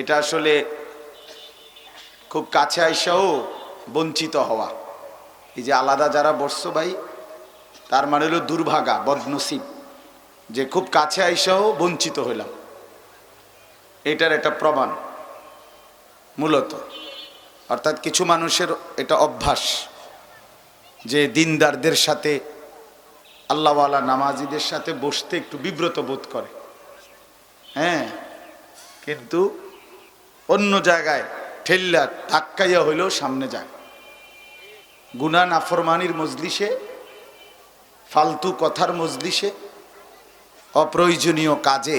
এটা আসলে খুব কাছে আইসাও বঞ্চিত হওয়া। এই যে আলাদা যারা বসছো ভাই, তার মানে হলো দুর্ভাগা, বদনসিব, যে খুব কাছে আইসাও বঞ্চিত হইলাম। এটার একটা প্রমাণ মূলত। অর্থাৎ কিছু মানুষের এটা অভ্যাস যে দিনদারদের সাথে, আল্লাহওয়ালা নামাজিদের সাথে বসতে একটু বিব্রত বোধ করে। হ্যাঁ, কিন্তু অন্য জায়গায় ঠেল্লা ধাক্কাইয়া হইলেও সামনে যায়। গুনাহ নাফরমানির মজলিসে, ফালতু কথার মজলিসে, অপ্রয়োজনীয় কাজে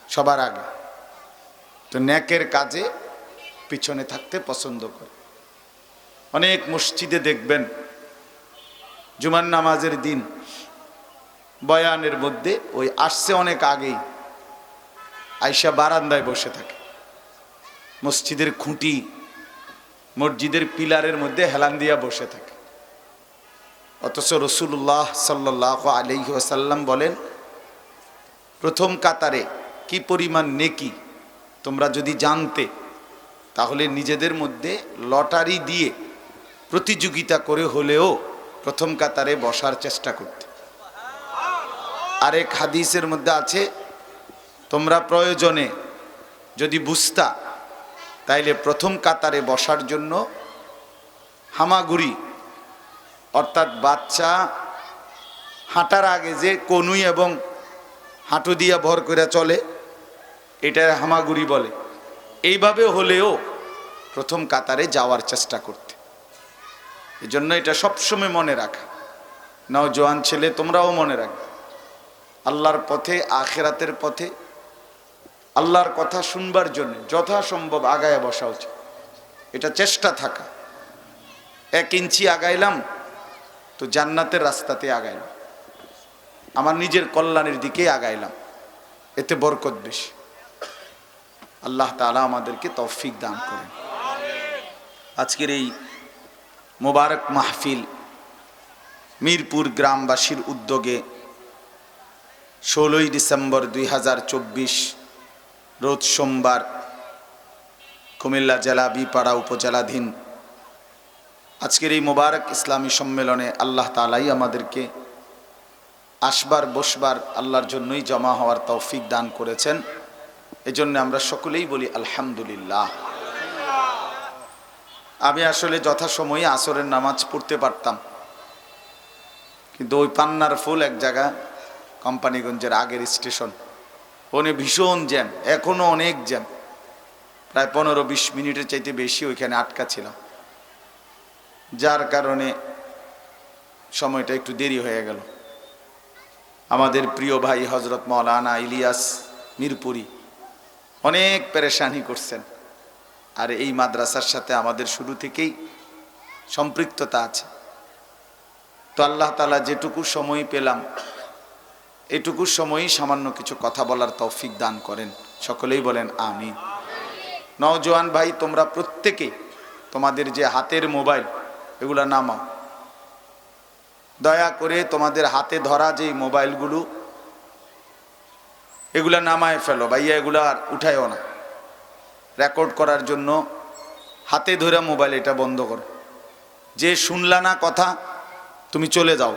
সবার আগে, তো নেকের কাজে পিছনে থাকতে পছন্দ করে। অনেক মসজিদে দেখবেন জুমার নামাজের দিন বয়ানের মধ্যে ওই আসছে অনেক আগেই আইসা বারান্দায় বসে থাকে। মসজিদের খুঁটি, মসজিদের পিলারের মধ্যে হেলান দিয়া বসে থাকে। অথচ রাসূলুল্লাহ সাল্লাল্লাহু আলাইহি ওয়াসাল্লাম বলেন, প্রথম কাতারে কি পরিমাণ নেকি তোমরা যদি জানতে, তাহলে নিজেদের মধ্যে লটারি দিয়ে প্রতিযোগিতা করে হলেও প্রথম কাতারে বসার চেষ্টা করতে। আরেক হাদিসের মধ্যে আছে, তোমরা প্রয়োজনে যদি বুঝতা, তাইলে প্রথম কাতারে বসার জন্য হামাগুড়ি, অর্থাৎ বাচ্চা হাঁটার আগে যে কনুই এবং হাঁটু দিয়া ভর করে চলে, এটা হামাগুড়ি বলে, এইভাবে হলেও প্রথম কাতারে যাওয়ার চেষ্টা করতে। এজন্য এটা সবসময় মনে রাখা। নওজোয়ান ছেলে, তোমরাও মনে রাখবে, আল্লাহর পথে, আখিরাতের পথে, আল্লাহর কথা শুনবার জন্য যথাসম্ভব আগায় বসা উচিত। এটা চেষ্টা থাকা। 1 ইঞ্চি আগাইলাম তো জান্নাতের রাস্তাতে আগাইলাম, আমার নিজের কল্যাণের দিকে আগাইলাম, এতে বরকত বেশি। আল্লাহ তাআলা আমাদেরকে তৌফিক দান করেন। আজকের এই মোবারক মাহফিল মিরপুর গ্রামবাসীর উদ্যোগে 16ই ডিসেম্বর 2024 রোজ সোমবার কুমিল্লা জেলা বিপাড়া উপজেলাধীন আজকের এই মোবারক ইসলামী সম্মেলনে আল্লাহ তাআলাই আমাদেরকে আসবার বসবার আল্লাহর জন্যই জমা হওয়ার তৌফিক দান করেছেন। এজন্য আমরা সকলেই বলি আলহামদুলিল্লাহ। আমি আসলে যথাসময়ে আসরের নামাজ পড়তে পারতাম, কিন্তু ওই পান্নার ফুল এক জায়গা, কোম্পানিগঞ্জের আগের স্টেশন, ওখানে ভীষণ জ্যাম, এখনো অনেক জ্যাম, প্রায় 15-20 মিনিটের চাইতে বেশি ওইখানে আটকা ছিলাম, যার কারণে সময়টা একটু দেরি হয়ে গেল। আমাদের প্রিয় ভাই হযরত মাওলানা ইলিয়াস মিরপুরি অনেক পেরেশানি করছেন, আর এই মাদ্রাসার সাথে আমাদের শুরু থেকেই সম্পৃক্ততা আছে। তো আল্লাহ তাআলা যেটুকু সময় পেলাম, এটুকু সময়ই সামান্য কিছু কথা বলার তৌফিক দান করেন। সকলেই বলেন আমিন। নওজোয়ান ভাই, তোমরা প্রত্যেকে তোমাদের যে হাতের মোবাইল, এগুলা নামাও। দয়া করে তোমাদের হাতে ধরা যে মোবাইলগুলো, এগুলা নামায় ফেলো ভাইয়া, এগুলা আর উঠায়ও না। রেকর্ড করার জন্য হাতে ধরে মোবাইল, এটা বন্ধ করো। যে শুনলা না কথা, তুমি চলে যাও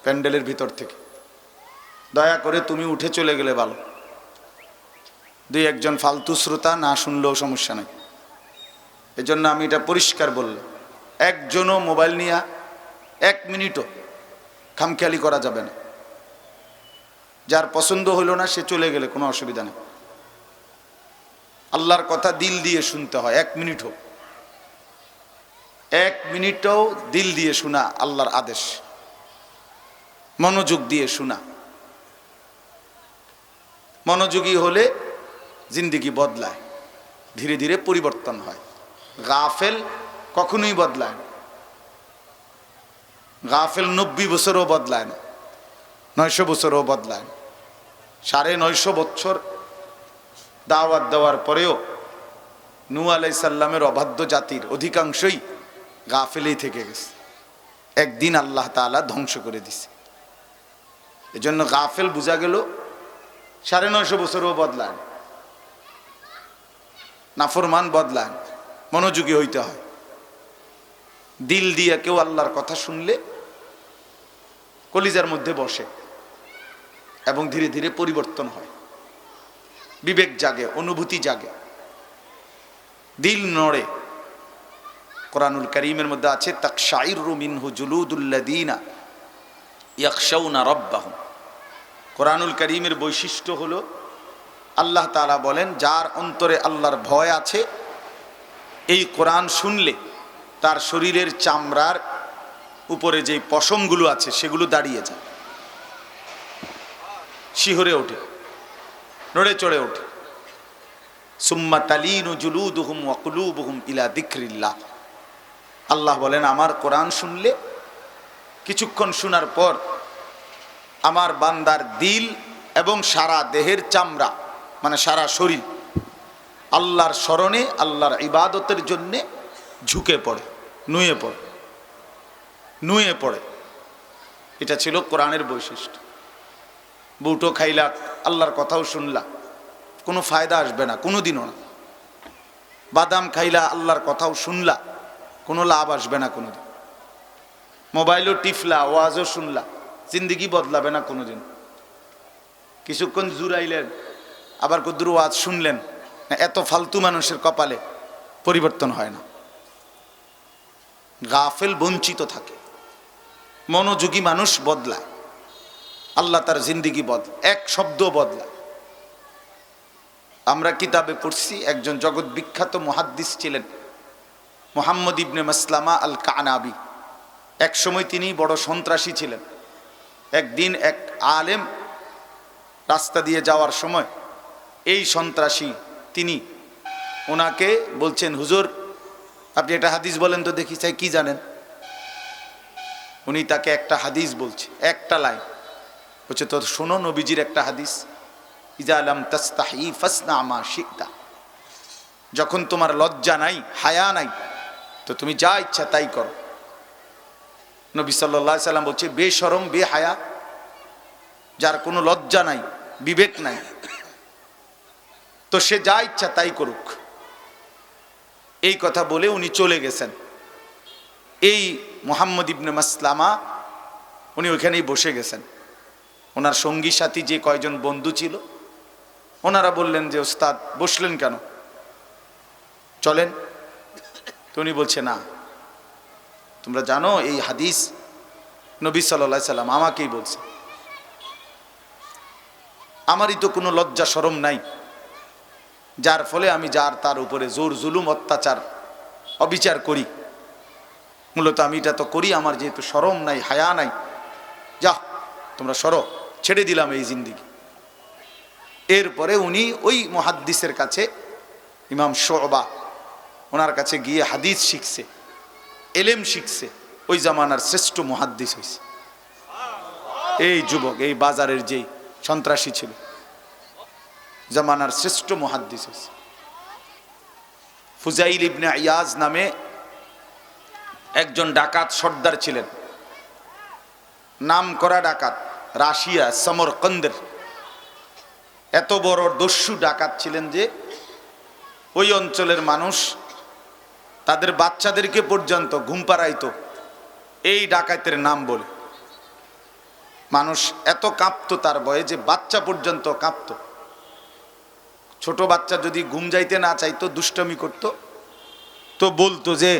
প্যান্ডেলের ভিতর থেকে, দয়া করে তুমি উঠে চলে গেলে ভালো। 2-1 জন ফালতু শ্রোতা না শুনলেও সমস্যা নাই। এজন্য আমি এটা পরিষ্কার বললাম, একজনও মোবাইল নিয়ে 1 মিনিটও খামখেয়ালি করা যাবে না। যার পছন্দ হইল না সে চলে গেলে কোনো অসুবিধা নেই। আল্লাহর কথা দিল দিয়ে শুনতে হয়। 1 মিনিটও, 1 মিনিটও দিল দিয়ে শোনা আল্লাহর আদেশ, মনোযোগ দিয়ে শোনা। মনোযোগী হলে জিন্দেগি বদলায়, ধীরে ধীরে পরিবর্তন হয়। গাফেল কখনোই বদলায় না। গাফেল 90 বছরও বদলায় না, 900 বছরও বদলায় না। 950 বছর দাওয়াত দেওয়ার পরেও নূহ আলাইহিস সালামের অবাধ্য জাতির অধিকাংশই গাফেলেই থেকে গেছে। একদিন আল্লাহ তাআলা ধ্বংস করে দিছে। এজন্য গাফেল বোঝা গেল 950 বছরও বদলায় না। নাফরমান বদলায়, মনোযোগী হইতে হয়। দিল দিয়ে কেউ আল্লাহর কথা শুনলে কলিজার মধ্যে বসে এবং ধীরে ধীরে পরিবর্তন হয়, বিবেক জাগে, অনুভূতি জাগে, দিল নড়ে। কোরআনুল কারীমের মধ্যে আছে তাকশাইরু মিনহু জুলুদুল্লাযীনা ইয়াখশাউনা রাব্বাহুম। কোরআনুল কারীমের বৈশিষ্ট্য হলো আল্লাহ তাআলা বলেন, যার অন্তরে আল্লাহর ভয় আছে এই কোরআন শুনলে তার শরীরের চামড়ার উপরে যে পশমগুলো আছে সেগুলো দাঁড়িয়ে যায়, শিহরে ওঠে, নড়ে চড়ে ওঠে। সুম্মা তালিনু জুলুদুহুম ওয়া কুলুবুহুম ইলা যিকরিল্লাহ। আল্লাহ বলেন, আমার কোরআন শুনলে কিছুক্ষণ শোনার পর আমার বান্দার দিল এবং সারা দেহের চামড়া মানে সারা শরীর আল্লাহর স্মরণে, আল্লাহর ইবাদতের জন্যে ঝুঁকে পড়ে, নুয়ে পড়ে, নুয়ে পড়ে। এটা ছিল কোরআনের বৈশিষ্ট্য। বুটো খাইলা, আল্লাহর কথাও শুনলা, কোনো ফায়দা আসবে না কোনোদিনও না। বাদাম খাইলা, আল্লাহর কথাও শুনলা, কোনো লাভ আসবে না কোনোদিন। মোবাইলও টিফলা, ওয়াজও শুনলা, জিন্দিগি বদলাবে না কোনোদিন। কিছুক্ষণ জুরাইলেন, আবার কদ্দুর ওয়াজ শুনলেন, এত ফালতু মানুষের কপালে পরিবর্তন হয় না। গাফেল বঞ্চিত থাকে, মনোযোগী মানুষ বদলায়, আল্লাহ তার জিন্দিগি এক শব্দ বদলায়। আমরা কিতাবে পড়ছি একজন জগৎ বিখ্যাত মুহাদ্দিস ছিলেন মুহাম্মদ ইবনে মাসলামা আল কানাবি। এক সময় তিনি বড় সন্ত্রাসী ছিলেন। একদিন এক আলেম রাস্তা দিয়ে যাওয়ার সময় এই সন্ত্রাসী তিনি ওনাকে বলছেন, হুজুর আপনি একটা হাদিস বলেন তো দেখি। চাই কি জানেন? উনি তাকে একটা হাদিস বলছে, একটা লাইন বলছে, তো শোনো নবীজির একটা হাদিস, ইজা লাম তাস্তাহি ফাসনা মা শিতা। যখন তোমার লজ্জা নাই, হায়া নাই, তো তুমি যা ইচ্ছা তাই করো। নবী সাল্লাল্লাহু আলাইহি সাল্লাম বলছে, বেশরম বেহায়া, যার কোনো লজ্জা নাই, বিবেক নাই, তো সে যা ইচ্ছা তাই করুক। এই কথা বলে উনি চলে গেছেন। এই মুহাম্মদ ইবনে মাসলামা উনি ওইখানেই বসে গেছেন। ওনার সঙ্গী সাথী যে কয়জন বন্ধু ছিল ওনারা বললেন যে, ওস্তাদ বসলেন কেন, চলেন। তো উনি বলছে, না, তোমরা জানো এই হাদিস নবী সাল্লাল্লাহু আলাইহি সাল্লাম আমাকেই বলছে। আমারই তো কোনো লজ্জা শরম নাই, যার ফলে আমি যার তার উপরে জোর জুলুম অত্যাচার অবিচার করি। মূলত আমি এটা তো করি, আমার যেহেতু শরম নাই, হায়া নাই, যা তোমরা সরো, ছেড়ে দিলাম এই জিন্দিগি। এরপরে উনি ওই মুহাদ্দিসের কাছে, ইমাম শুবা, ওনার কাছে গিয়ে হাদিস শিখছে, এলেম শিখছে। ওই জামানার শ্রেষ্ঠ মুহাদ্দিস হয়েছে এই যুবক, এই বাজারের যেই সন্ত্রাসী ছিল, জামানার শ্রেষ্ঠ মুহাদ্দিস হয়েছে। ফুজাইল ইবনে ইয়াজ নামে একজন ডাকাত সর্দার ছিলেন, নাম করা ডাকাত, রাশিয়া সমরকন্দের এত বড় দস্যু ডাকাত ছিলেন যে ওই অঞ্চলের মানুষ তাদের বাচ্চাদেরকে পর্যন্ত ঘুম পাড়াইতো এই ডাকাতের নাম বলে। মানুষ এত কাঁপতো তার ভয়ে যে বাচ্চা পর্যন্ত কাঁপতো। ছোট বাচ্চা যদি ঘুম যাইতে না চাইতো, দুষ্টামি করত, তো বলতো যে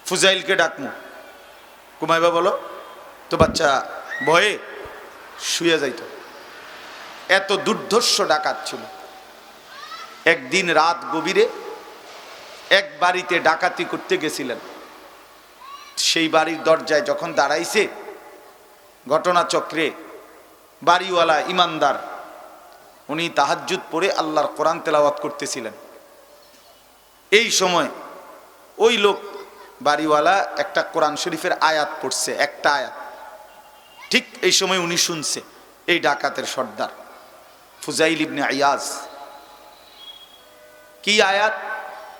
ফুজাইলকে ডাকমু, ঘুমাইবা বলো, তো বাচ্চা ভয়ে শুয়ে যাইত। এত দুর্ধর্ষ ডাকাত ছিল। একদিন রাত গভীরে এক বাড়িতে ডাকাতি করতে গেছিলেন। সেই বাড়ির দরজায় যখন দাঁড়াইছে, ঘটনাচক্রে বাড়িওয়ালা ইমানদার উনি তাহাজ্জুদ পড়ে আল্লাহর কোরআন তেলাওয়াত করতেছিলেন। এই সময় ওই লোক বাড়িওয়ালা একটা কোরআন শরীফের আয়াত পড়ছে, একটা আয়াত। ঠিক এই সময় উনি শুনছে এই ডাকাতের সর্দার ফুজাইল ইবনে ইয়াজ কি আয়াত,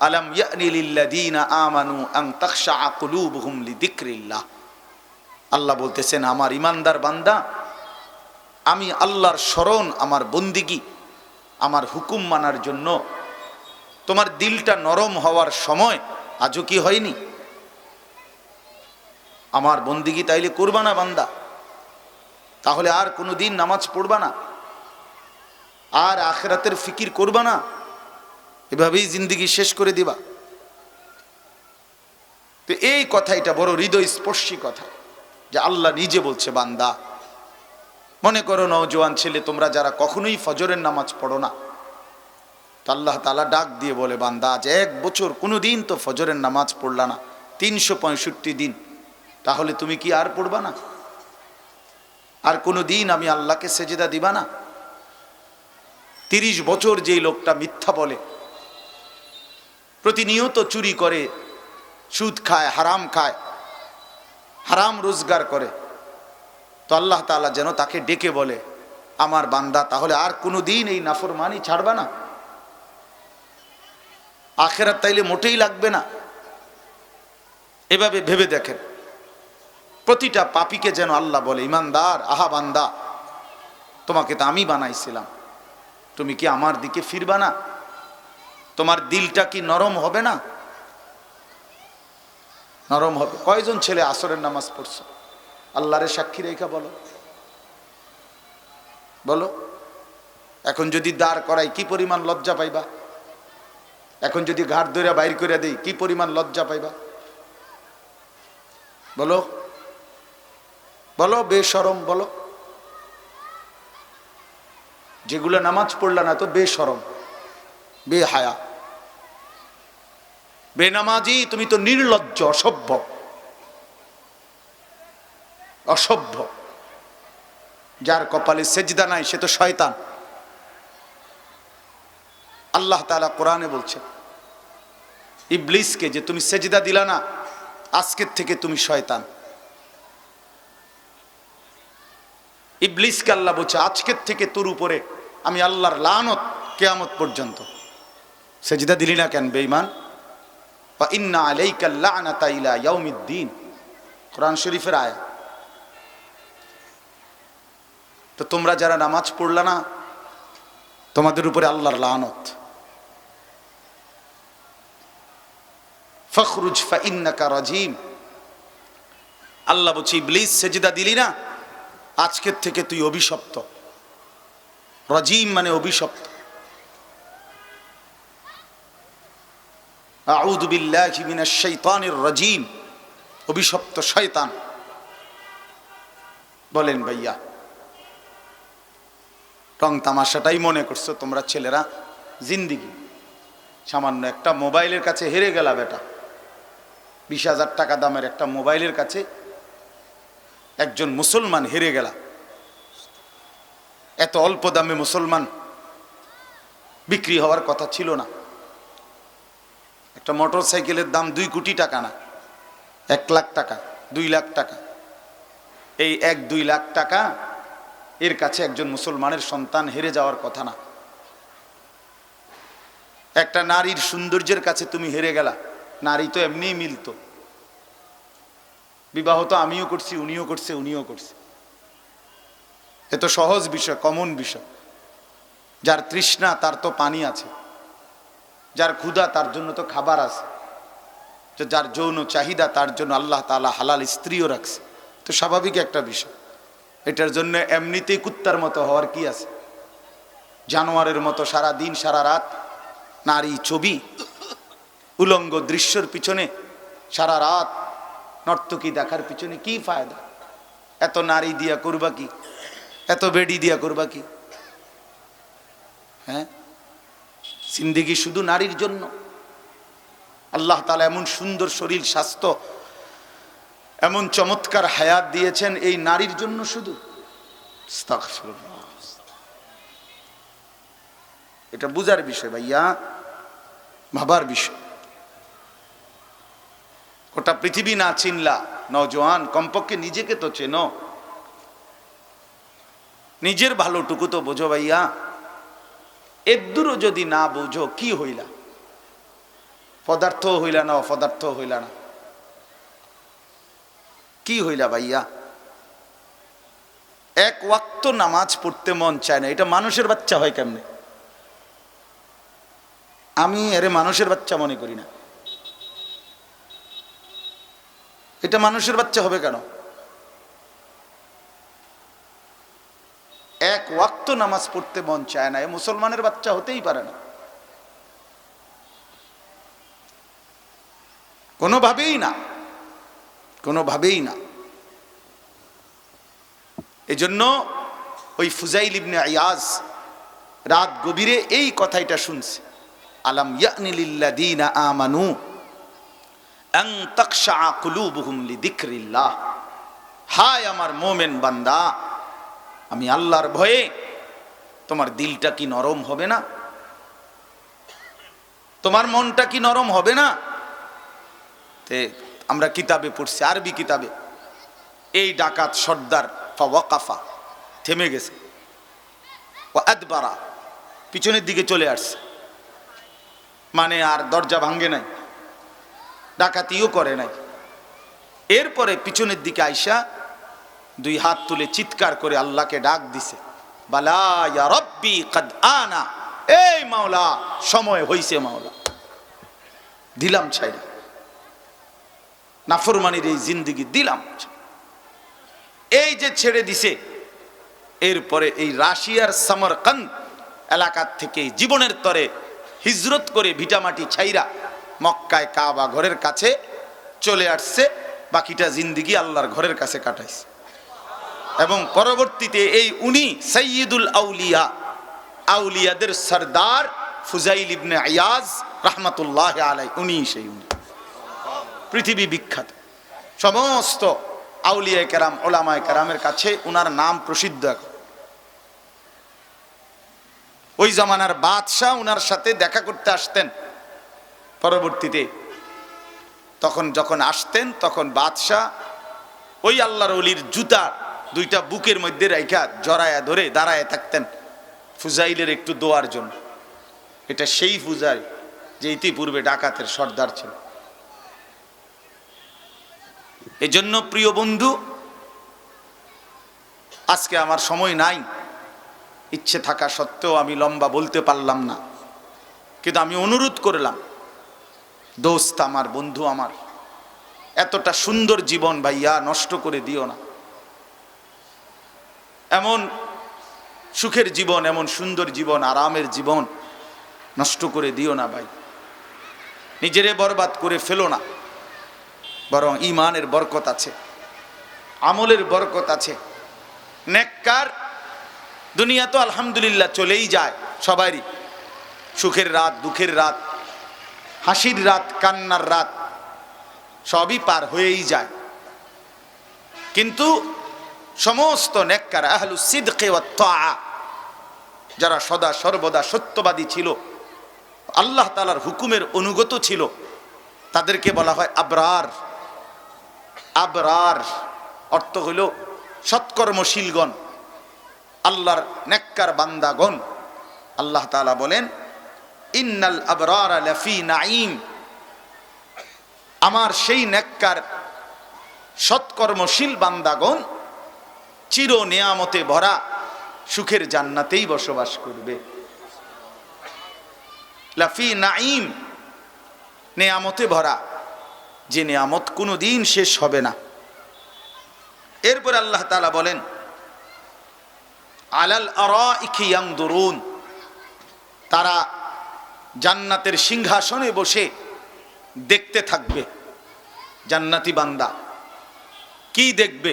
আলাম ইয়ানি লিল্লাযীনা আমানু আন তাখশা কুলুবুহুম লিযিকরিল্লাহ। আল্লাহ বলতেছেন, আমার ইমানদার বান্দা, আমি আল্লাহর স্মরণ, আমার বন্দিগি, আমার হুকুম মানার জন্য তোমার দিলটা নরম হওয়ার সময় আজও কি হয়নি? আমার বন্দিগি তাইলে করবা না বান্দা, তাহলে আর কোনো দিন নামাজ পড়বা না, আর আখিরাতের ফিকির করবা না, এভাবেই জিন্দিগি শেষ করে দিবা। তো এই কথা, এটা বড় হৃদয় স্পর্শী কথা, যে আল্লাহ নিজে বলছে, বান্দা মনে করো নওজোয়ান ছেলে তোমরা যারা কখনোই ফজরের নামাজ পড়ো না, তো আল্লাহ তাআলা ডাক দিয়ে বলে, বান্দা আজ 1 বছর কোনো দিন তো ফজরের নামাজ পড়লা না, 365 দিন, তাহলে তুমি কি আর পড়বা না? আর কোনো দিন আমি আল্লাহকে সেজদা দিবা না? 30 বছর যেই লোকটা মিথ্যা বলে, প্রতিনিয়ত চুরি করে, সুদ খায়, হারাম রোজগার করে, তো আল্লাহ তাআলা যেন তাকে ডেকে বলে, আমার বান্দা তাহলে আর কোনো দিন এই নাফরমানি ছাড়বা না? আখিরাত তাইলে মোটেই লাগবে না। এভাবে ভেবে দেখেন, প্রতিটা পাপীকে যেন আল্লাহ বলে, ইমানদার, আহা বান্দা, তোমাকে তো আমি বানাইছিলাম, তুমি কি আমার দিকে ফিরবা না? তোমার দিলটা কি নরম হবে না? নরম হবে। কয়জন ছেলে আসরের নামাজ পড়ছো? আল্লাহরে সাক্ষী রেখা বলো, বলো। এখন যদি দাঁড় করাই কি পরিমাণ লজ্জা পাইবা? এখন যদি ঘাট ধরে বাইর করে দেই কি পরিমাণ লজ্জা পাইবা? বলো বলো, বেশরম বলো। যেগুলো নামাজ পড়লা না তো বেশরম, বেহায়া, বেনামাজি, তুমি তো নির্লজ্জ, অসভ্য। যার কপালে সেজদা নাই সে তো শয়তান। আল্লাহ তাআলা কোরআনে বলছে ইবলিসকে, যে তুমি সেজদা দিলা না, আজকের থেকে তুমি শয়তান। ইবলিসকে আল্লাহ বলছে, আজকের থেকে তোর উপরে আমি আল্লাহর লানত কিয়ামত পর্যন্ত। সেজদা দিলি না কেন বেঈমান? ওয়া ইন্না আলাইকা লা'নাতা ইলা ইয়াউমিদ্দিন, কোরআন শরীফের আয়াত। তো তোমরা যারা নামাজ পড়লা না, তোমাদের উপরে আল্লাহর লানত। ফখরুজ ফাইন্নাকা রাজিম, আল্লাহ বলছে ইবলিস সেজদা দিলি না, আজকের থেকে তুই অভিশপ্ত। রাজিম মানে অভিশপ্ত। আউযু বিল্লাহি মিনাশ শাইতানির রাজিম, অভিশপ্ত শয়তান। বলেন ভাইয়া, রং তামাশাটাই মনে করছো তোমরা ছেলেরা জিন্দিগি? সামান্য একটা মোবাইলের কাছে হেরে গেলা বেটা, 20,000 টাকা দামের একটা মোবাইলের কাছে একজন মুসলমান হেরে গেলা। এত অল্প দামে মুসলমান বিক্রি হওয়ার কথা ছিল না। একটা মোটর সাইকেলের দাম 2 কোটি টাকা না, 1 লাখ টাকা, 2 লাখ টাকা। এই 1-2 লাখ টাকা এর কাছে একজন মুসলমানের সন্তান হেরে যাওয়ার কথা না। একটা নারীর সৌন্দর্যের কাছে তুমি হেরে গেলা। নারী তো এমনিই মিলতো, বিবাহ তো আমিও করছি, উনিও করছে, উনিও করছে। এ তো সহজ বিষয়, কমন বিষয়। যার তৃষ্ণা তার তো পানি আছে, যার ক্ষুধা তার জন্য তো খাবার আছে, যার যৌন চাহিদা তার জন্য আল্লাহ তাআলা হালাল স্ত্রীও রাখছে। তো স্বাভাবিক একটা বিষয়। এটার জন্য এমনিতেই কুত্তার মতো হওয়ার কি আছে? জানোয়ারের মতো সারা দিন সারা রাত নারী ছবি, উলঙ্গ দৃশ্যের পিছনে সারা রাত নর্তকী দেখার পিছনে কি ফায়দা? এত নারী দিয়া করবা কি? এত বেডি দিয়া করবা কি? হ্যাঁ, জিন্দেগি শুধু নারীর জন্য? আল্লাহ তাআলা এমন সুন্দর শরীর স্বাস্থ্য, এমন চমৎকার হায়াত দিয়েছেন এই নারীর জন্য শুধু? আস্তাগফিরুল্লাহ। এটা বুঝার বিষয় ভাইয়া, ভাবার বিষয়। গোটা পৃথিবী না চিনলা নওজোয়ান, কমপক্ষে নিজেকে তো চেনো, নিজের ভালোটুকু তো বোঝো ভাইয়া। এদুরও যদি না বোঝো কি হইলা? পদার্থ হইলা না, অপদার্থ হইলা না, কি হইলা ভাইয়া? 1 ওয়াক্ত নামাজ পড়তে মন চায় না, এটা মানুষের বাচ্চা হয় কেমনে? আমি এরে মানুষের বাচ্চা মনে করি না। এটা মানুষের বাচ্চা হবে কেন? এক ওয়াক্ত নামাজ পড়তে মন চায় না, এ মুসলমানের বাচ্চা হতেই পারে না, কোনোভাবেই না, কোনোভাবেই না। এজন্য ওই ফুজাইল ইবনে ইয়াজ রাত গভীরে এই কথাইটা শুনছে, আলাম ইয়ানি লিল্লাযীনা আমানু আন তাখশা কুলুবুহুম লিযিকরিল্লাহ। হায় আমার মোমেন বান্দা, আমি আল্লাহর ভয়ে তোমার দিলটা কি নরম হবে না? তোমার মনটা কি নরম হবে না? তে আমরা কিতাবে পড়ছি, আরবি কিতাবে, এই ডাকাত সর্দার ফাওয়াকাফা, থেমে গেছে, ও আদবারা, পিছনের দিকে চলে আসছে, মানে আর দরজা ভাঙ্গে নাই, ডাকাতিও করে নাই। এরপরে পিছনের দিকে আইসা দুই হাত তুলে চিৎকার করে আল্লাহকে ডাক দিছে, বালা ইয়া রব্বি কদ আনা, এই মাওলা সময় হইছে, মাওলা দিলাম ছাইরা, নাফরমানির এই জিন্দেগি দিলাম। এই যে ছেড়ে দিছে, এরপরে এই রাশিয়ার সামরকান্দ এলাকার থেকে জীবনের তরে হিজরত করে ভিটামাটি ছাইরা মক্কায় কাবা ঘরের কাছে চলে আসছে, বাকিটা জিন্দেগি আল্লাহর ঘরের কাছে কাটাইছে। এবং পরবর্তীতে এই উনি সাইয়্যিদুল আউলিয়া, আউলিয়াদের সরদার ফুজাইল ইবনে ইয়াজ রাহমাতুল্লাহি আলাইহি, উনি সেই উনি পৃথিবী বিখ্যাত, সমস্ত আউলিয়ায়ে কেরাম ওলামায়ে কেরামের কাছে উনার নাম প্রসিদ্ধ। ওই জামানার বাদশাহ উনার সাথে দেখা করতে আসতেন পরবর্তীতে। তখন যখন আসতেন তখন বাদশাহ ওই আল্লাহর ওলির জুতা দুইটা বুকের মধ্যে রাইখা জড়ায়া ধরে দাঁড়ায় থাকতেন ফুজাইলের একটু দোয়ার জন্য। এটা সেই ফুজাইল যে ইতিপূর্বে ডাকাতের সর্দার ছিল। এজন্য প্রিয় বন্ধু, আজকে আমার সময় নাই, ইচ্ছে থাকা সত্ত্বেও আমি লম্বা বলতে পারলাম না, কিন্তু আমি অনুরোধ করলাম, দোস্ত আমার, বন্ধু আমার, এতটা সুন্দর জীবন ভাইয়া নষ্ট করে দিও না। এমন সুখের জীবন, এমন সুন্দর জীবন, আরামের জীবন নষ্ট করে দিও না ভাই, নিজেরে বরবাদ করে ফেলো না। বরং ঈমানের বরকত আছে, আমলের বরকত আছে, নেককার দুনিয়া তো আলহামদুলিল্লাহ চলেই যায় সবারই, সুখের রাত, দুঃখের রাত, হাসির রাত, কান্নার রাত, সবই পার হয়েই যায়। কিন্তু সমস্ত নেককার আহলুস সিদকি ওয়াত তাআ, যারা সদা সর্বদা সত্যবাদী ছিল, আল্লাহ তাআলার হুকুমের অনুগত ছিল, তাদেরকে বলা হয় আবরার। আবরার অর্থ হইল সৎকর্মশীলগণ, আল্লাহর নেককার বান্দাগণ। আল্লাহ তাআলা বলেন, ইন্নাল আবরারা লাফি নাঈম, আমার সেই নেককার সৎকর্মশীল বান্দাগণ চির নিয়ামতে ভরা সুখের জান্নাতেই বসবাস করবে। লাফি নাঈম, নিয়ামতে ভরা, যে নিয়ামত কোনোদিন শেষ হবে না। এরপর আল্লাহ তাআলা বলেন, আলাল আরাইকি ইয়ানদুরুন, তারা জান্নাতের সিংহাসনে বসে দেখতে থাকবে। জান্নাতি বান্দা কি দেখবে?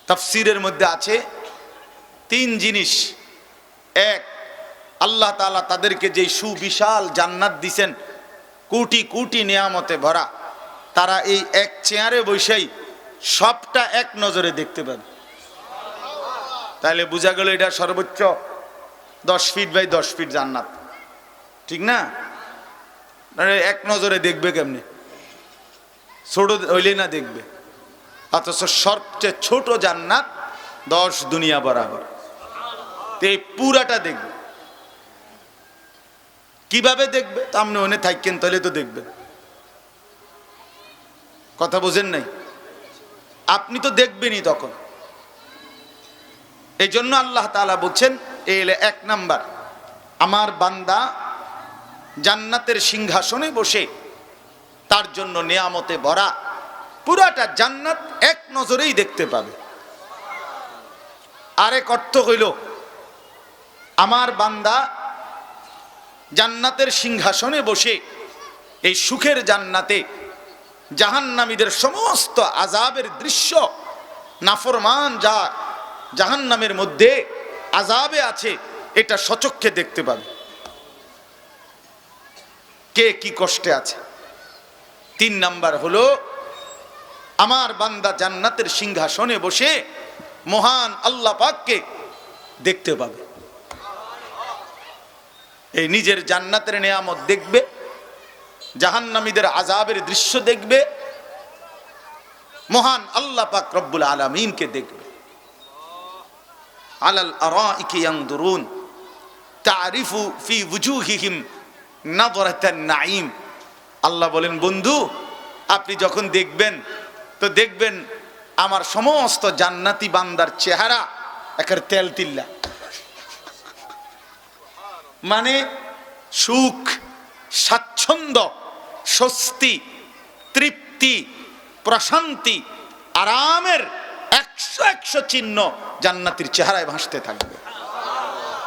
তাফসীরের মধ্যে আছে তিন জিনিস। এক, আল্লাহ তাআলা তাদেরকে যে সুবিশাল জান্নাত দিছেন, কোটি কোটি নিয়ামতে ভরা, তারা এই এক চেয়ারে বসেই সবটা এক নজরে দেখতে পাবে। তাহলে বোঝা গেল এটা সর্বোচ্চ 10 ফিট বাই 10 ফিট জান্নাত, ঠিক না? এক নজরে দেখবে কেমনে? ছোট হইলেই না দেখবে, অথচ সবচেয়ে ছোট জান্নাত 10 দুনিয়া বরাবর, এই পুরাটা দেখবে। কিভাবে দেখবে? তা আপনি ওনে থাকেন তাহলে তো দেখবেন। কথা বোঝেন নাই? আপনি তো দেখবেনই তখন। এই জন্য আল্লাহ তাআলা বলছেন, এই এক নাম্বার, আমার বান্দা জান্নাতের সিংহাসনে বসে, তার জন্য নেয়ামতে ভরা পুরাটা জান্নাত এক নজরেই দেখতে পাবে। আরেক অর্থ হইল, আমার বান্দা জান্নাতের সিংহাসনে বসে এই সুখের জান্নাতে জাহান্নামীদের সমস্ত আযাবের দৃশ্য, নাফরমান যা জাহান্নামের মধ্যে আযাবে আছে, এটা সচক্ষে দেখতে পাবে, কে কি কষ্টে আছে। 3 নাম্বার হলো, আমার বান্দা জান্নাতের সিংহাসনে বসে মহান আল্লাহ পাককে দেখতে পাবে। এই নিজের জান্নাতের নেয়ামত দেখবে, জাহান্নামীদের আযাবের দৃশ্য দেখবে, মহান আল্লাহ পাক রব্বুল আলামিনকে দেখবে। আলাল আরাইকি ইয়ানদুরুন তারিফু ফি ওয়ুজুহিহিম নাযরাতান নাঈম। আল্লাহ বলেন, বন্ধু আপনি যখন দেখবেন তো দেখবেন আমার সমস্ত জান্নাতি বান্দার চেহারা একের তেল তিল্লা, মানে সুখ, স্বাচ্ছন্দ্য, স্বস্তি, তৃপ্তি, প্রশান্তি, আরামের 100 চিহ্ন জান্নাতীর চেহারায় ভাসতে থাকবে।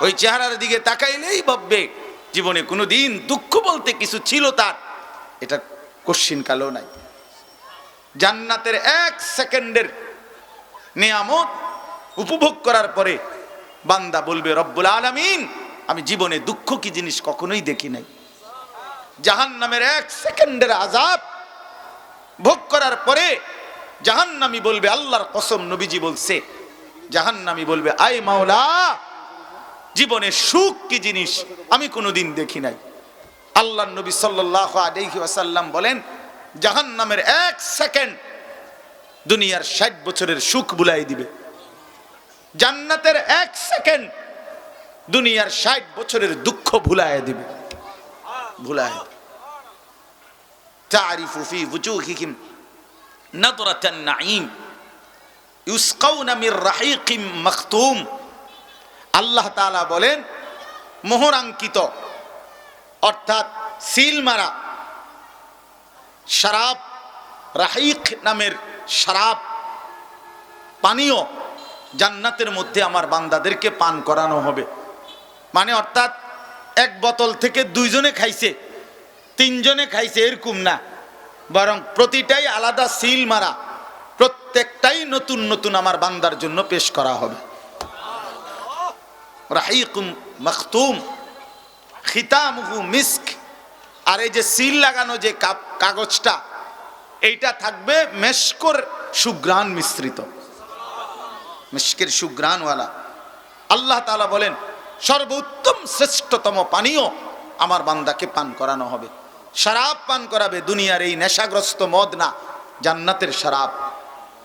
ওই চেহারার দিকে তাকাইলেই ভাববে জীবনে কোনোদিন দুঃখ বলতে কিছু ছিল তার, এটা কশ্চিন কালেও নাই। জান্নাতের 1 সেকেন্ডের নিয়ামত উপভোগ করার পরে বান্দা বলবে, রব্বুল আলামিন আমি জীবনে দুঃখ কি জিনিস কখনোই দেখি নাই। জাহান্নামের 1 সেকেন্ডের আযাব ভোগ করার পরে জাহান্নামী বলবে, আল্লাহর কসম নবীজি বলছে, জাহান্নামী বলবে, আয় মাওলা জীবনে সুখ কি জিনিস আমি কোনোদিন দেখি নাই। আল্লাহর নবী সাল্লাল্লাহু আলাইহি ওয়াসাল্লাম বলেন, জাহান্নামের 1 সেকেন্ড দুনিয়ার 60 বছরের সুখ ভুলাই দিবে। জান্নাতের 1 সেকেন্ড দুনিয়ার 60 বছরের দুঃখ ভুলাই দিবে। ভুলাই তারিফু ফি ওয়ুজুহিহিম নাযরাতান নাঈম ইউসকাউনা মির রাহিকিম মাখতুম। আল্লাহ তাআলা বলেন, মোহরাঙ্কিত অর্থাৎ সিল মারা শরাব, রাহিক নামের শরাব পানীয় জান্নাতের মধ্যে আমার বান্দাদেরকে পান করানো হবে। মানে অর্থাৎ 1 বোতল থেকে 2 জনে খাইছে, 3 জনে খাইছে এরকম না, বরং প্রতিটাই আলাদা সিল মারা, প্রত্যেকটাই নতুন নতুন আমার বান্দার জন্য পেশ করা হবে। রাহিকুম মাখতুম খিতামুহু মিস্ক। আর এই যে সিল লাগানো যে কাগজটা, এইটা থাকবে মেশকর সুঘ্রাণ মিশ্রিত, মিশকের সুঘ্রাণওয়ালা। আল্লাহ তাআলা বলেন, সর্বোত্তম শ্রেষ্ঠতম পানীয় আমার বান্দাকে পান করানো হবে। শরাব পান করাবে, দুনিয়ার এই নেশাগ্রস্ত মদ না, জান্নাতের শরাব,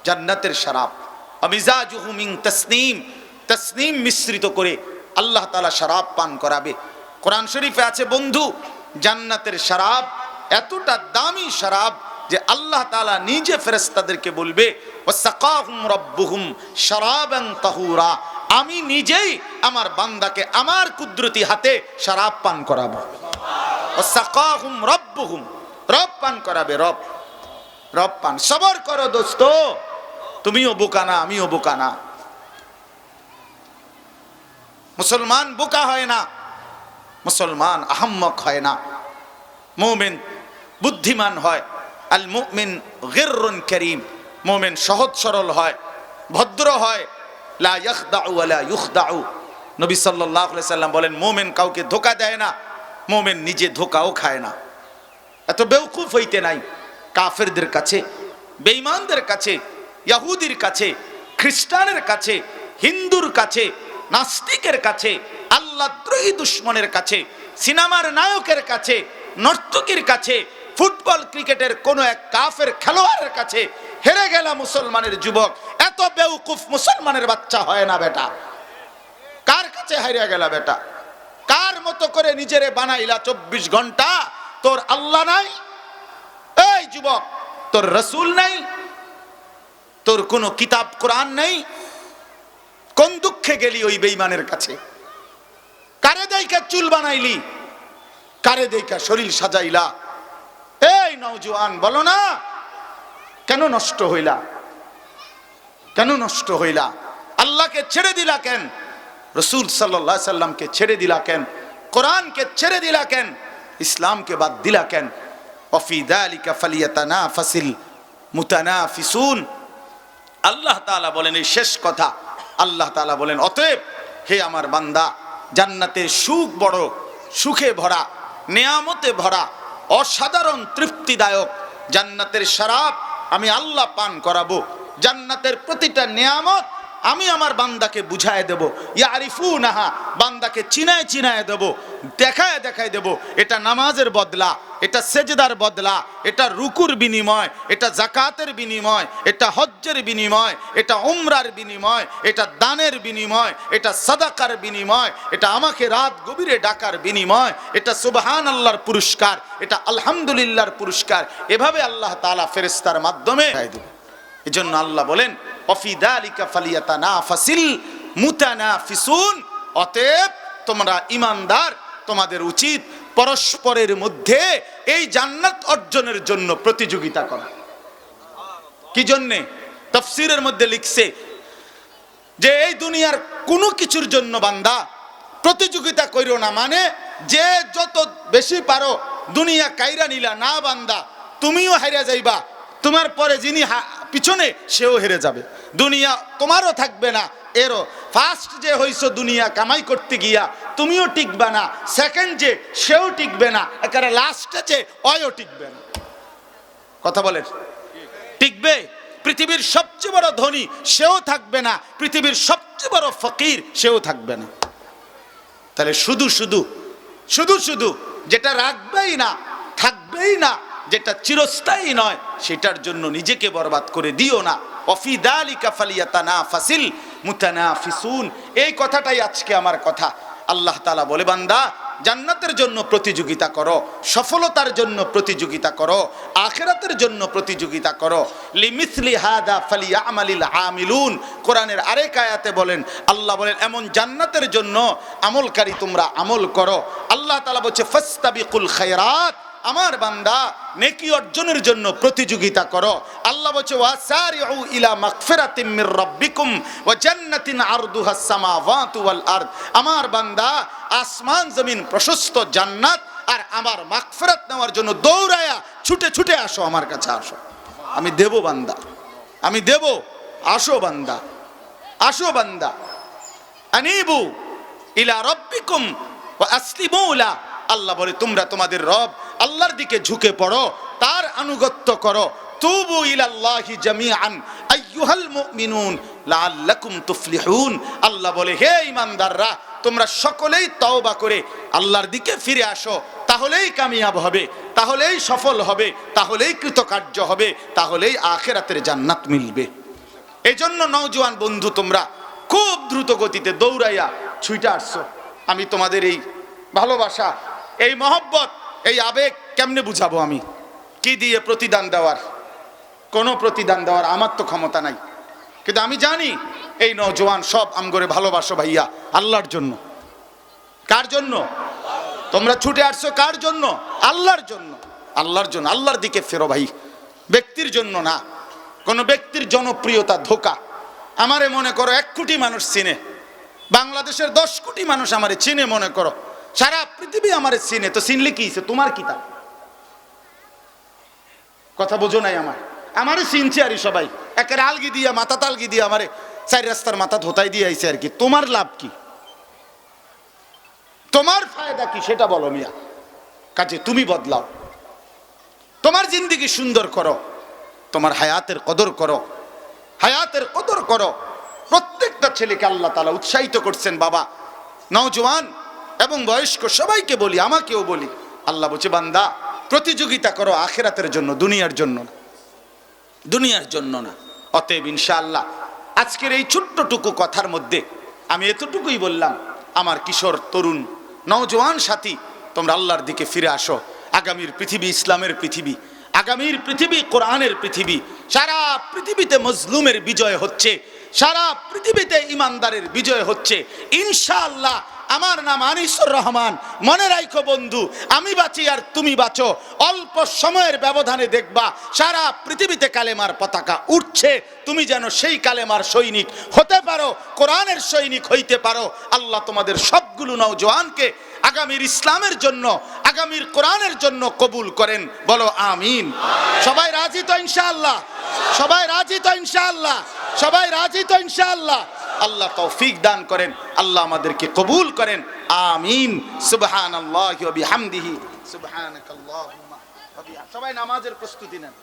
জান্নাতের শরাব। আমিজাজুহু মিন তাসনিম, তাসনিম মিশ্রিত করে আল্লাহ তাআলা শরাব পান করাবে। কোরআন শরীফে আছে বন্ধু, জান্নাতের শরাব এতটা দামি শরাব যে আল্লাহ তাআলা নিজে ফেরেশতাদেরকে বলবে, ওয়াসাকাহুম রাব্বুহুম শরাবান তাহুরা, আমি নিজেই আমার বান্দাকে আমার কুদরতি হাতে শরাব পান করাবো। ওয়াসাকাহুম রাব্বুহুম, রব পান করাবে, রব, রব পান। সবর করো দোস্ত, তুমিও বোকা না, আমিও বোকা না। মুসলমান বোকা হয় না, মুসলমান আহম্মক হয় না, মুমিন বুদ্ধিমান হয়। আল মুমিন গিররুন কারীম, মুমিন সহজ সরল হয়, ভদ্র হয়। লা ইয়াখদাউ ওয়া লা ইউখদাউ, নবী সাল্লাল্লাহু আলাইহি সাল্লাম বলেন, মুমিন কাউকে ধোঁকা দেয় না, মুমিন নিজে ধোঁকাও খায় না। এত বেওকুফ হইতে নাই। কাফেরদের কাছে, বেঈমানদের কাছে, ইহুদির কাছে, খ্রিস্টানের কাছে, হিন্দুর কাছে, নাস্তিকের কাছে, আল্লাহদ্রোহী দুশমনের কাছে, সিনেমার নায়কের কাছে, নর্তকীর কাছে, ফুটবল ক্রিকেটের কোন এক কাফের খেলোয়াড়ের কাছে হেরে গেলা মুসলমানের যুবক, এত বেওকুফ মুসলমানের বাচ্চা হয় না বেটা। কার কাছে হারিয়ে গেলা বেটা? কার মতো করে নিজেরে বানাইলা 24 ঘন্টা? তোর আল্লাহ নাই? এই যুবক, তোর রাসূল নাই? তোর কোনো কিতাব কোরআন নেই? কোন দুঃখে গেলি ওই বেঈমানের কাছে? কারে দাইকা চুল বানাইলি? কারে দেখা শরীর সাজাইলা? এই নওজোয়ান বলো না, কেন নষ্ট হইলা? কেন নষ্ট হইলা? আল্লাহকে ছেড়ে দিলা কেন? রাসূল সাল্লাল্লাহু আলাইহি সাল্লামকে ছেড়ে দিলা কেন? কোরআনকে ছেড়ে দিলা কেন? ইসলামকে বাদ দিলা কেন? ওয়াফি যালিকা ফালিয়াতানাফাসিল মুতানাফিসুন। আল্লাহ তাআলা বলেন এই শেষ কথা, আল্লাহ তাআলা বলেন অতএব হে আমার বান্দা, জান্নাতের সুখ বড় সুখে ভরা, নেয়ামতে ভরা, অসাধারণ তৃপ্তিদায়ক জান্নাতের শরাব আমি আল্লাহ পান করাবো। জান্নাতের প্রতিটা নেয়ামত আমি আমার বান্দাকে বুঝায় দেব। ইয়ারিফুনাহা, বান্দাকে চিনায় চিনায় দেব, দেখায় দেখায় দেব। এটা নামাজের বদলা, এটা সেজদার বদলা, এটা রুকুর বিনিময়, এটা জাকাতের বিনিময়, এটা হজ্জের বিনিময়, এটা উমরার বিনিময়, এটা দানের বিনিময়, এটা সাদাকার বিনিময়, এটা আমাকে রাত গভীরে ডাকার বিনিময়, এটা সুবহানাল্লাহর পুরস্কার, এটা আলহামদুলিল্লাহর পুরস্কার। এভাবে আল্লাহ তাআলা ফেরেশতার মাধ্যমে দেবে। এজন্য আল্লাহ বলেন ওয়াফি যালিকা ফালিয়াতানাফাসিল মুতানাফিসুন। অতএব তোমরা ঈমানদার, তোমাদের উচিত পরস্পরের মধ্যে এই জান্নাত অর্জনের জন্য প্রতিযোগিতা করা। কি জন্যে? তাফসীরের মধ্যে লিখছে যে এই দুনিয়ার কোনো কিছুর জন্য বান্দা প্রতিযোগিতা কইরো না, মানে যে যত বেশি পারো দুনিয়া কাইরা নিলা না বান্দা, তুমিও হারিয়া যাইবা, তোমার পরে যিনি পিছনে সেও হেরে যাবে, দুনিয়া তোমারও থাকবে না। এরও ফার্স্ট যে হইছো দুনিয়া কামাই করতে গিয়া তুমিও টিকবে না, সেকেন্ড যে সেও টিকবে না, একেবারে লাস্টে যে অয়ও টিকবে না। কথা বলেন, টিকবে? পৃথিবীর সবচেয়ে বড় ধনী সেও থাকবে না, পৃথিবীর সবচেয়ে বড় ফকির সেও থাকবে না। তাহলে শুধু শুধু শুধু শুধু যেটা রাখবেই না, থাকবেই না, যেটা চিরস্থায়ী নয়, সেটার জন্য নিজেকে বরবাদ করে দিও না। ওয়াফি যালিকা ফালিয়াতানাফাসিল মুতানাফিসুন। এই কথাটাই আজকে আমার কথা। আল্লাহ তাআলা বলে বান্দা জান্নাতের জন্য প্রতিযোগিতা করো, সফলতার জন্য প্রতিযোগিতা করো, আখিরাতের জন্য প্রতিযোগিতা করো। লিমিসলি হাদা ফালিয়ামালিল আমিলুন। কোরআনের আরেক আয়াতে বলেন, আল্লাহ বলেন এমন জান্নাতের জন্য আমলকারী তোমরা আমল করো। আল্লাহ তাআলা বলছে ফাসতাবিকুল খায়রাত, আমার বান্দা নেকি অর্জনের জন্য প্রতিযোগিতা করো। আল্লাহ বলছে ওয়াসারিউ ইলা মাগফিরাতিম মির রাব্বিকুম ওয়া জান্নাতিন আরদুহাস সামাওয়াতু ওয়াল আরদ। আমার বান্দা আসমান জমিন প্রশস্ত জান্নাত আর আমার মাগফিরাত নেওয়ার জন্য দৌড়ায়া ছুটে ছুটে আসো, আমার কাছে আসো, আমি দেব বান্দা, আমি দেব। আসো বান্দা, আসো বান্দা। আনিবু ইলা রাব্বিকুম ওয়া আসলিমু লা। আল্লাহ বলে তোমরা তোমাদের রব আল্লাহর দিকে ঝুঁকে পড়ো, তার আনুগত্য করো। তুবু ইলাল্লাহি জামিআন আইয়ুহাল মুমিনুন লাআল্লাকুম তুফলিহুন। আল্লাহ বলে হে ঈমানদাররা, তোমরা সকলেই তওবা করে আল্লাহর দিকে ফিরে আসো, তাহলেই কামিয়াব হবে, তাহলেই সফল হবে, তাহলেই কৃতকার্য হবে, তাহলেই আখিরাতের জান্নাত মিলবে। এজন্য নওজোয়ান বন্ধু, তোমরা খুব দ্রুত গতিতে দৌড়াইয়া ছুটে আসছো। আমি তোমাদের এই ভালোবাসা, এই মহব্বত, এই আবেগ কেমনে বুঝাবো? আমি কি দিয়ে প্রতিদান দেওয়ার? কোনো প্রতিদান দেওয়ার আমার তো ক্ষমতা নাই, কিন্তু আমি জানি এই নওজোয়ান সব আমগরে ভালোবাসো ভাইয়া আল্লাহর জন্য। কার জন্য তোমরা ছুটে আসছো? কার জন্য? আল্লাহর জন্য, আল্লাহর জন্য। আল্লাহর দিকে ফেরো ভাই, ব্যক্তির জন্য না। কোনো ব্যক্তির জনপ্রিয়তা ধোকা। আমারে মনে করো 1 কোটি মানুষ চিনে, বাংলাদেশের 10 কোটি মানুষ আমারে চিনে, মনে করো সারা পৃথিবী আমারে চিনে, তো চিনলে কি হইছে? তোমার কি তা? কথা বোঝো নাই? আমারে চিনছে আর সবাই, একের আলগি দিয়া মাথা তালগি দিয়া আমারে 4 রাস্তার মাথা ধোতাই দিয়ে আইছে আর কি। তোমার লাভ কি? তোমার ফায়দা কি সেটা বলো মিয়া। কাজে তুমি বদলাও, তোমার জিন্দেগি সুন্দর করো, তোমার হায়াতের কদর করো, হায়াতের কদর করো। প্রত্যেকটা ছেলেকে আল্লাহ তাআলা উৎসাহিত করছেন। বাবা, নওজোয়ান এবং বয়স্ক সবাইকে বলি, আমাকেও বলি, আল্লাহ বলছে বান্দা প্রতিযোগিতা করো আখিরাতের জন্য, দুনিয়ার জন্য না, দুনিয়ার জন্য না। অতএব ইনশাআল্লাহ আজকের এই ছোট্টটুকু কথার মধ্যে আমি এতটুকুই বললাম, আমার কিশোর তরুণ নওজোয়ান সাথী, তোমরা আল্লাহর দিকে ফিরে আসো। আগামীর পৃথিবী ইসলামের পৃথিবী, আগামীর পৃথিবী কোরআনের পৃথিবী। সারা পৃথিবীতে মজলুমের বিজয় হচ্ছে, সারা পৃথিবীতে ইমানদারের বিজয় হচ্ছে। ইনশাআল্লাহ আমার নাম আনিসুর রহমান। মনে রাখো বন্ধু, আমি বাঁচি আর তুমি বাঁচো, অল্প সময়ের ব্যবধানে দেখবা সারা পৃথিবীতে কালেমার পতাকা উঠছে। তুমি যেন সেই কালেমার সৈনিক হতে পারো, কোরআনের সৈনিক হইতে পারো। আল্লাহ তোমাদের সবগুলো নওজোয়ানকে আগামীর ইসলামের জন্য, আগামীর কোরআনের জন্য কবুল করেন। বলো আমিন। সবাই রাজি তো ইনশাআল্লাহ? সবাই রাজি তো ইনশাআল্লাহ? সবাই রাজি তো ইনশাআল্লাহ? আল্লাহ তৌফিক দান করেন, আল্লাহ আমাদেরকে কবুল করেন। আমিন। সুবহানাল্লাহি ওয়া বিহামদিহি, সুবহানাকাল্লাহুম্মা ওয়া বিহামদিহি। সবাই নামাজের প্রস্তুতি নেন।